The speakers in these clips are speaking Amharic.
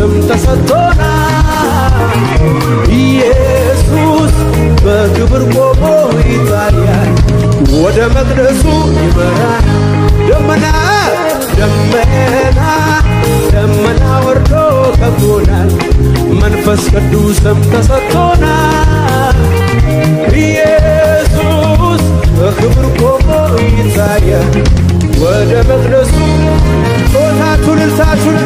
ስም ተሰጥቶናል ኢየሱስ በክብር ቆሞ ይታያል ወደ መቅደሱ ይመራል ደመና ወርዶ ከቦናል መንፈስ ቅዱስም ተሰጥቶናል ኢየሱስ በክብር ቆሞ ይታያል ወደ መቅደሱ ሆታቱን ልሳቱን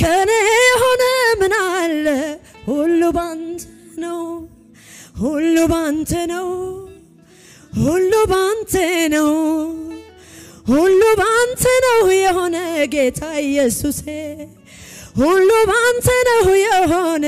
ከኔ ሆነ ምን አለ ሁሉ ባንተ ነው ሁሉ ባንተ ነው ሁሉ ባንተ ነው ሁሉ ባንተ ነው የሆነ ጌታ ኢየሱስ ሁሉ ባንተ ነው የሆነ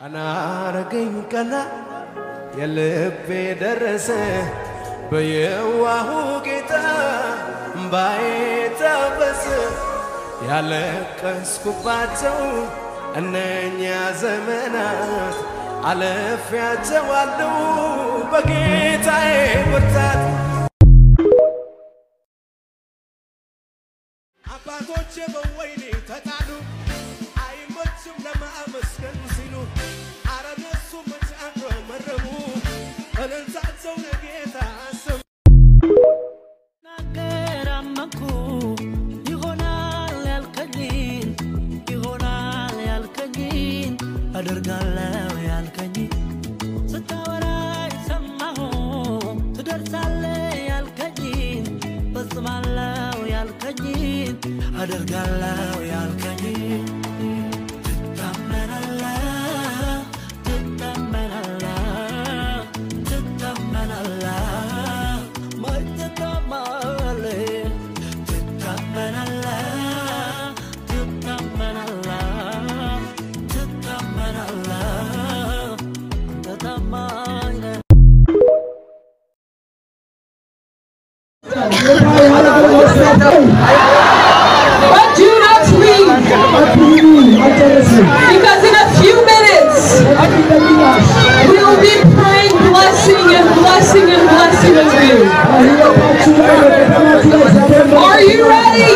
አናረገኝ ቀና የልቤ ደረሰ በየዋሁ ጌታ ባይታበስ ያለቀስኩባቸው እነኛ ዘመናት አለፊያቸዋለሁ በጌታዬ ብርታት አባቶቼ በወይኔ ተጣሉ አይመችም ለማመስገን ሲሉ አረነሱ መቻንዶ መረሙ እልልታቸው ለጌታ ስም ናገራመንኩ ይሆናል ያልከኝን አደርጋለሁ ያልከኝን ስታወራኝ ሰማሁ ትደርሳለህ ያልከኝን ፈጽማለሁ ያልከኝን አደርጋለሁ ያልከኝን But do not leave, because in a few minutes we will be praying blessing and blessing and blessing of you. Are you ready?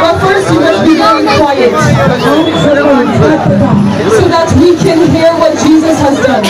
But first you must be very quiet so that we can hear what Jesus has done.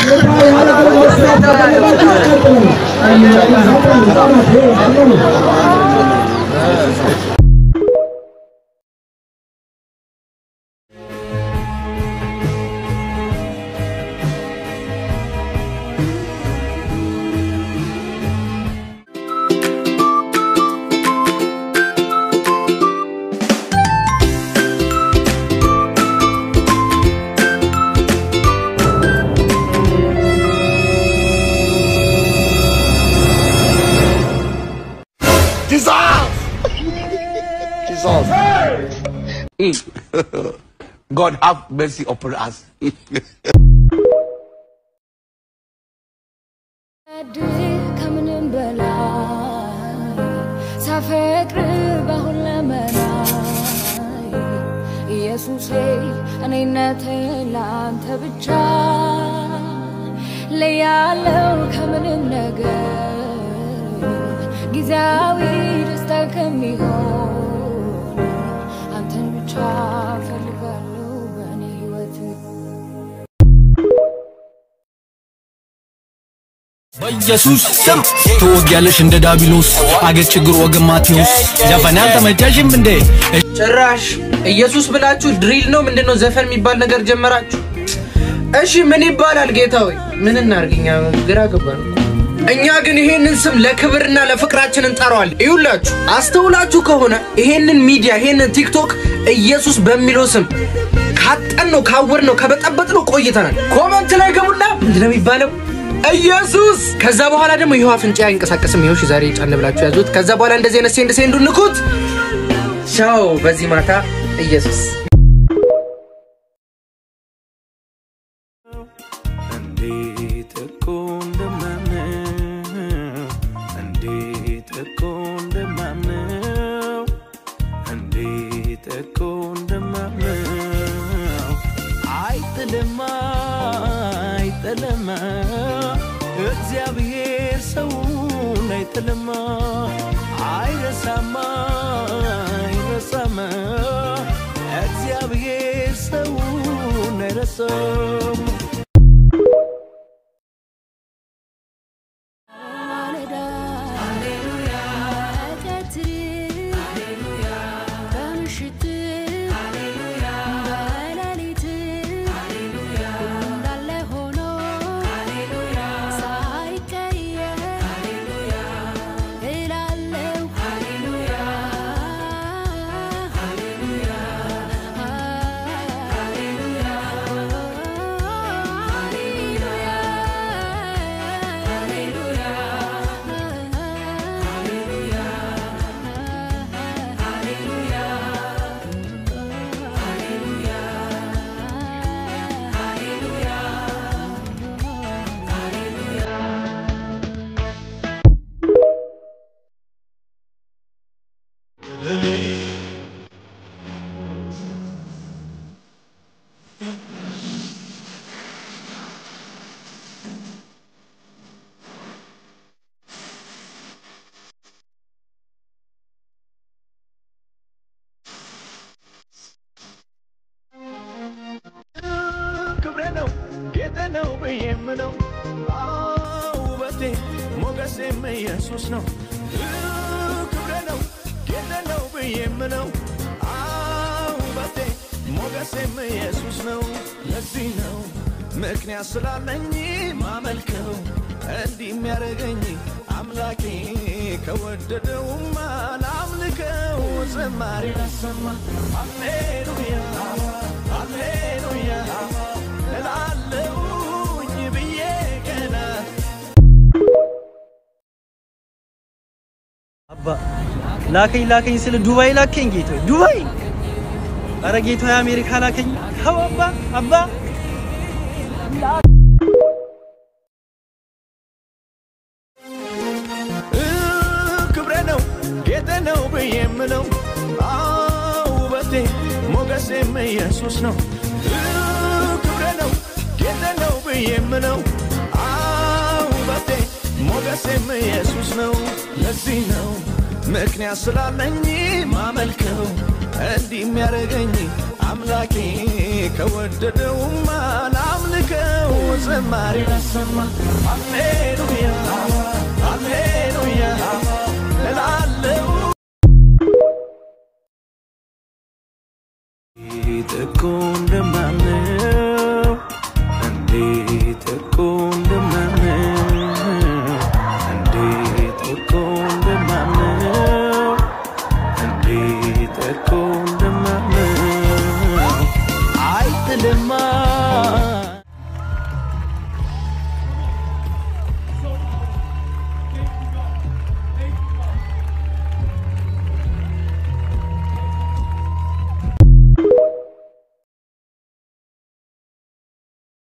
God have mercy upon us. በኢየሱስ ስም ተወጊያለሽ እንደ ዳቢሎስ አገር ችግር ወገን ማቴዎስ ዘፈናን ተመጫሽም እንደ ጭራሽ ኢየሱስ ብላችሁ ድሪል ነው ምንድነው ዘፈን የሚባል ነገር ጀመራችሁ እሺ ምን ይባላል ጌታዬ ምን እናርግኛ ግራ ገባን እኛ ግን ይሄንን ስም ለክብርና ለፍቅራችን እንጠራዋለን ይውላችሁ አስተውላችሁ ከሆነ ይሄንን ሚዲያ ይሄንን ቲክቶክ ኢየሱስ በሚለው ስም ካጠነው ካወርነው ከበጠበጥነው ቆይተናል ኮሜንት ላይ ገቡና ምንድነው የሚባለው ኢየሱስ ከዛ በኋላ ደግሞ ይሄው አፍንጫ ያንቀሳቀስም ይሄው ዛሬ ጫን ብላችሁ ያዙት ከዛ በኋላ እንደዚህ አይነት ሴንዱ ንኩት ቻው በዚህ ማታ ኢየሱስ እግዚአብሔር ሰው ነይተለማ አይረሳማ እግዚአብሔር ሰው ነይረሳም የምነው ውበቴ ሞገሴም ኢየሱስ ነው ክብሬ ነው ጌጤ ነው የምነው ውበቴ ሞገሴም ኢየሱስ ነው ለዚህ ነው ምክንያት ስላለኝ ማመልከው እንዲህ የሚያደርገኝ አምላኬ ከወደደውማ ላምልከው ዝማሬ ላሰማ ሃሌሉያ ሃሌሉያ እላለሁኝ ብዬ ገና አባ ላከኝ ስለ ዱባይ ላከኝ ጌታ ዱባይ አረ ጌታ አሜሪካ ላከኝ አባ ክብሬ ነው ጌጤ ነው የምለው ውበቴ ሞገሴም ኢየሱስ ነው ክብሬ ነው ጌጤ ነው የምለው ውበቴ ሞገሴም ኢየሱስ ነው ለዚህ ነው ምክንያት ስላለኝ ማመልከው እንዲህ የሚያደርገኝ አምላኬ ከወደደውማ ላምልከው ዝማሬ ላሰማ ሃሌሉያ ሃሌሉያ እላለሁ እንዴት እኮ እንደማምነው እንዴት እኮ